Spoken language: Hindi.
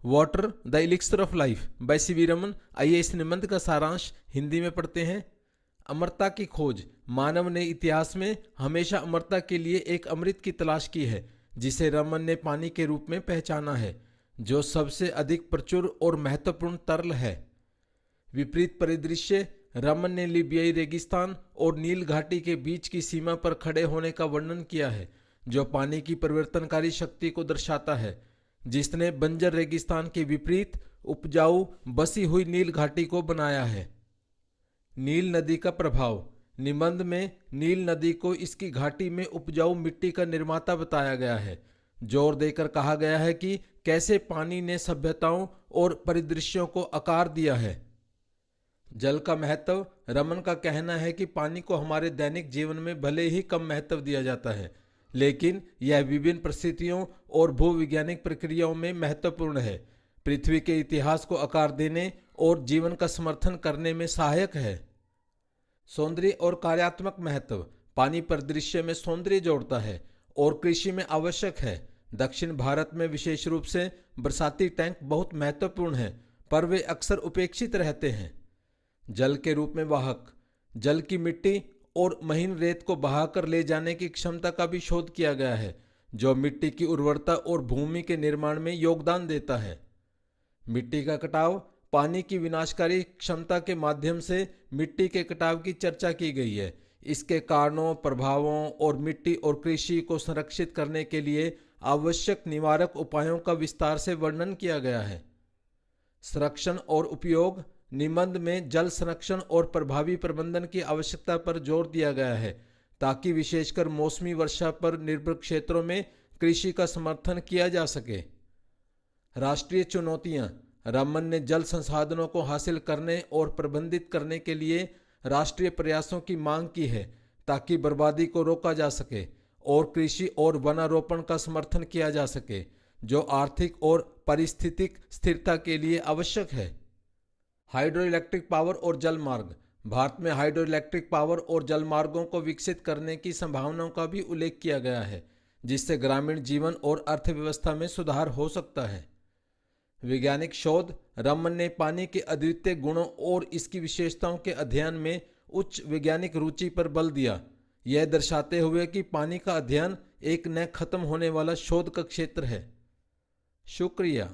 Water the elixir of life by CV Raman. आइए इस निबंध का सारांश हिंदी में पढ़ते हैं। अमरता की खोज। मानव ने इतिहास में हमेशा अमरता के लिए एक अमृत की तलाश की है, जिसे रमन ने पानी के रूप में पहचाना है, जो सबसे अधिक प्रचुर और महत्वपूर्ण तरल है। विपरीत परिदृश्य। रमन ने लीबियाई रेगिस्तान और नील घाटी के बीच की सीमा पर खड़े होने का वर्णन किया है, जो पानी की परिवर्तनकारी शक्ति को दर्शाता है, जिसने बंजर रेगिस्तान के विपरीत उपजाऊ बसी हुई नील घाटी को बनाया है। नील नदी का प्रभाव। निबंध में नील नदी को इसकी घाटी में उपजाऊ मिट्टी का निर्माता बताया गया है। जोर देकर कहा गया है कि कैसे पानी ने सभ्यताओं और परिदृश्यों को आकार दिया है। जल का महत्व। रमन का कहना है कि पानी को हमारे दैनिक जीवन में भले ही कम महत्व दिया जाता है, लेकिन यह विभिन्न परिस्थितियों और भूवैज्ञानिक प्रक्रियाओं में महत्वपूर्ण है। पृथ्वी के इतिहास को आकार देने और जीवन का समर्थन करने में सहायक है। सौंदर्य और कार्यात्मक महत्व। पानी परिदृश्य में सौंदर्य जोड़ता है और कृषि में आवश्यक है। दक्षिण भारत में विशेष रूप से बरसाती टैंक बहुत महत्वपूर्ण हैं, पर वे अक्सर उपेक्षित रहते हैं। जल के रूप में वाहक। जल की मिट्टी और महीन रेत को बहाकर ले जाने की क्षमता का भी शोध किया गया है, जो मिट्टी की उर्वरता और भूमि के निर्माण में योगदान देता है। मिट्टी का कटाव। पानी की विनाशकारी क्षमता के माध्यम से मिट्टी के कटाव की चर्चा की गई है। इसके कारणों, प्रभावों और मिट्टी और कृषि को संरक्षित करने के लिए आवश्यक निवारक उपायों का विस्तार से वर्णन किया गया है। संरक्षण और उपयोग। निबंध में जल संरक्षण और प्रभावी प्रबंधन की आवश्यकता पर जोर दिया गया है, ताकि विशेषकर मौसमी वर्षा पर निर्भर क्षेत्रों में कृषि का समर्थन किया जा सके। राष्ट्रीय चुनौतियां। रमन ने जल संसाधनों को हासिल करने और प्रबंधित करने के लिए राष्ट्रीय प्रयासों की मांग की है, ताकि बर्बादी को रोका जा सके और कृषि और वनारोपण का समर्थन किया जा सके, जो आर्थिक और पारिस्थितिक स्थिरता के लिए आवश्यक है। हाइड्रो इलेक्ट्रिक पावर और जल मार्ग। भारत में हाइड्रो इलेक्ट्रिक पावर और जल मार्गों को विकसित करने की संभावनाओं का भी उल्लेख किया गया है, जिससे ग्रामीण जीवन और अर्थव्यवस्था में सुधार हो सकता है। वैज्ञानिक शोध। रमन ने पानी के अद्वितीय गुणों और इसकी विशेषताओं के अध्ययन में उच्च वैज्ञानिक रुचि पर बल दिया, यह दर्शाते हुए कि पानी का अध्ययन एक न खत्म होने वाला शोध का क्षेत्र है। शुक्रिया।